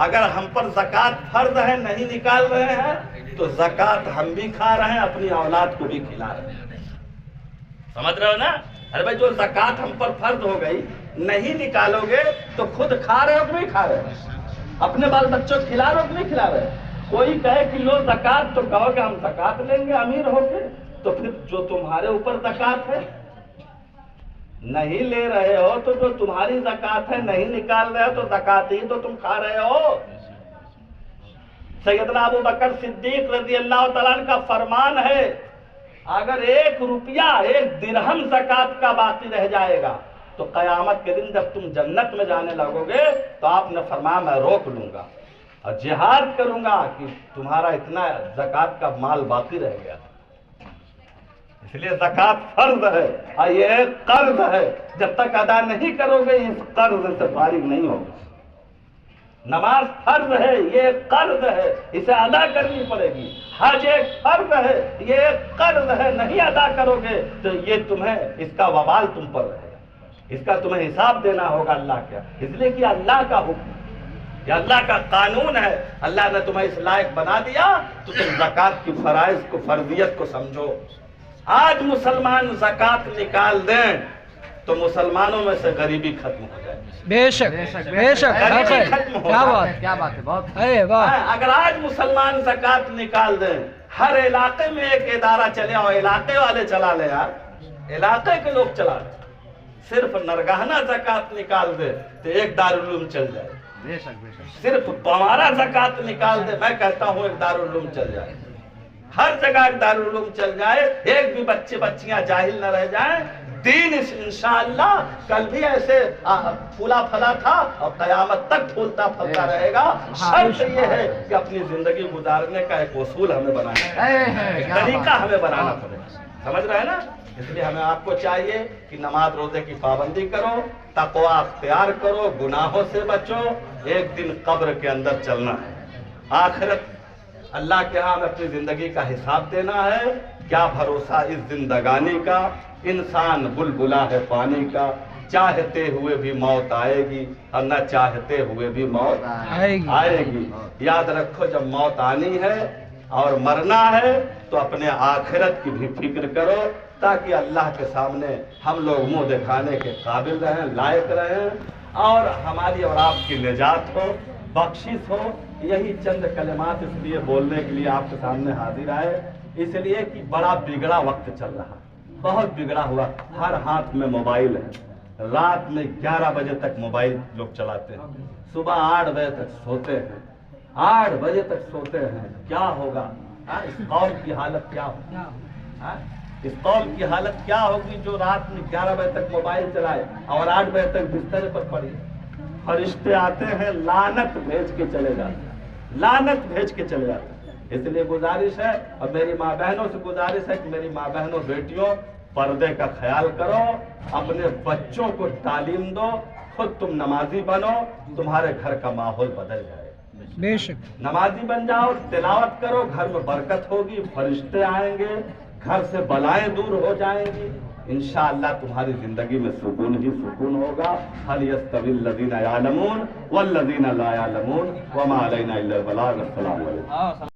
اگر ہم پر زکوٰۃ فرض ہے نہیں نکال رہے ہیں تو زکوٰۃ ہم بھی کھا رہے ہیں، اپنی اولاد کو بھی کھلا رہے ہیں۔ سمجھ رہے ہو نا؟ ارے بھائی جو زکوٰۃ ہم پر فرض ہو گئی نہیں نکالو گے تو خود کھا رہے ہو کہ نہیں کھا رہے؟ اپنے بال بچوں کو کھلا رہے ہو کہ نہیں کھلا رہے؟ کوئی کہے کہ لو زکوٰۃ تو کہو کہ ہم زکوٰۃ لیں گے امیر ہو کے، تو پھر جو تمہارے اوپر زکوٰۃ ہے نہیں لے رہے ہو، تو جو تمہاری زکوٰۃ ہے نہیں نکال رہے ہو تو زکوٰۃ ہی تو تم کھا رہے ہو۔ سیدنا ابو بکر صدیق رضی اللہ تعالیٰ عنہ کا فرمان ہے، اگر 1 روپیہ 1 درہم زکوٰۃ کا باقی رہ جائے گا تو قیامت کے دن جب تم جنت میں جانے لگو گے تو آپ نے فرمایا میں روک لوں گا اور جہاد کروں گا کہ تمہارا اتنا زکوٰۃ کا مال باقی رہ گیا۔ اس لیے زکوٰۃ فرض ہے اور یہ ایک قرض ہے، جب تک ادا نہیں کرو گے اس قرض سے فارغ نہیں ہوگا۔ نماز فرض ہے، یہ ایک قرض ہے، اسے ادا کرنی پڑے گی۔ حج ایک فرض ہے، یہ ایک قرض ہے، نہیں ادا کرو گے تو یہ تمہیں اس کا وبال تم پر رہے گا، اس کا تمہیں حساب دینا ہوگا اللہ کا۔ اس لیے کہ اللہ کا حکم، یہ اللہ کا قانون ہے، اللہ نے تمہیں اس لائق بنا دیا تو تم زکوٰۃ کی فرائض کو، فرضیت کو سمجھو۔ آج مسلمان زکوٰۃ نکال دیں تو مسلمانوں میں سے غریبی ختم ہو جائے۔ بے شک بے شک، کیا بات ہے، بہت اگر آج مسلمان زکوٰۃ نکال دیں، ہر علاقے میں ایک ادارہ چلے اور علاقے والے چلا لے، یار علاقے کے لوگ چلا لیں، صرف نرگہنا زکوٰۃ نکال دے تو ایک دارالعلوم چل جائے۔ بے شک بے شک، صرف ہمارا زکوٰۃ نکال دے، میں کہتا ہوں ایک دارالعلوم چل جائے، ہر جگہ ایک دارالعلوم چل جائے، ایک بھی بچے بچیاں جاہل نہ رہ جائیں۔ دین انشاءاللہ کل بھی ایسے پھولا پھلا تھا اور قیامت تک پھولتا پھلتا رہے گا۔ شرط یہ ہے کہ اپنی زندگی گزارنے کا ایک اصول ہمیں بنانا ہے، ایک طریقہ ہمیں بنانا پڑے گا، سمجھ رہے ہیں نا؟ اس لیے ہمیں آپ کو چاہیے کہ نماز روزے کی پابندی کرو، تقوی اختیار کرو، گناہوں سے بچو۔ ایک دن قبر کے اندر چلنا ہے، آخرت اللہ کے ہاں ہمیں اپنی زندگی کا حساب دینا ہے۔ کیا بھروسہ اس زندگانی کا، انسان بلبلا ہے پانی کا، چاہتے ہوئے بھی موت آئے گی اور نہ چاہتے ہوئے بھی موت آئے گی۔ یاد رکھو جب موت آنی ہے اور مرنا ہے تو اپنے آخرت کی بھی فکر کرو، تاکہ اللہ کے سامنے ہم لوگ منہ دکھانے کے قابل رہیں، لائق رہیں، اور ہماری اور آپ کی نجات ہو، بخشش ہو۔ یہی چند کلمات اس لیے بولنے کے لیے آپ کے سامنے حاضر آئے، اس لیے کہ بڑا بگڑا وقت چل رہا، بہت بگڑا ہوا، ہر ہاتھ میں موبائل ہے، رات میں 11 بجے تک موبائل لوگ چلاتے ہیں، صبح 8 بجے تک سوتے ہیں، 8 بجے تک سوتے ہیں۔ کیا ہوگا؟ اس قوم کی حالت کیا ہوگی؟ اس قوم کی حالت کیا ہوگی جو رات میں 11 بجے تک موبائل چلائے اور 8 بجے تک بستر پر پڑی؟ فرشتے آتے ہیں، لعنت بھیج کے چلے جاتے ہیں، لعنت بھیج کے چلے جاتے ہیں۔ اس لیے گزارش ہے، اور میری ماں بہنوں سے گزارش ہے کہ میری ماں بہنوں بیٹیوں پردے کا خیال کرو، اپنے بچوں کو تعلیم دو، خود تم نمازی بنو، تمہارے گھر کا ماحول بدل جائے۔ بے شک، نمازی بن جاؤ، تلاوت کرو، گھر میں برکت ہوگی، فرشتے آئیں گے، گھر سے بلائیں دور ہو جائیں گی، انشاءاللہ تمہاری زندگی میں سکون ہی سکون ہوگا۔ هل يستوي الذين يعلمون والذين لا يعلمون وما علينا الا البلاغ۔ السلام علیکم۔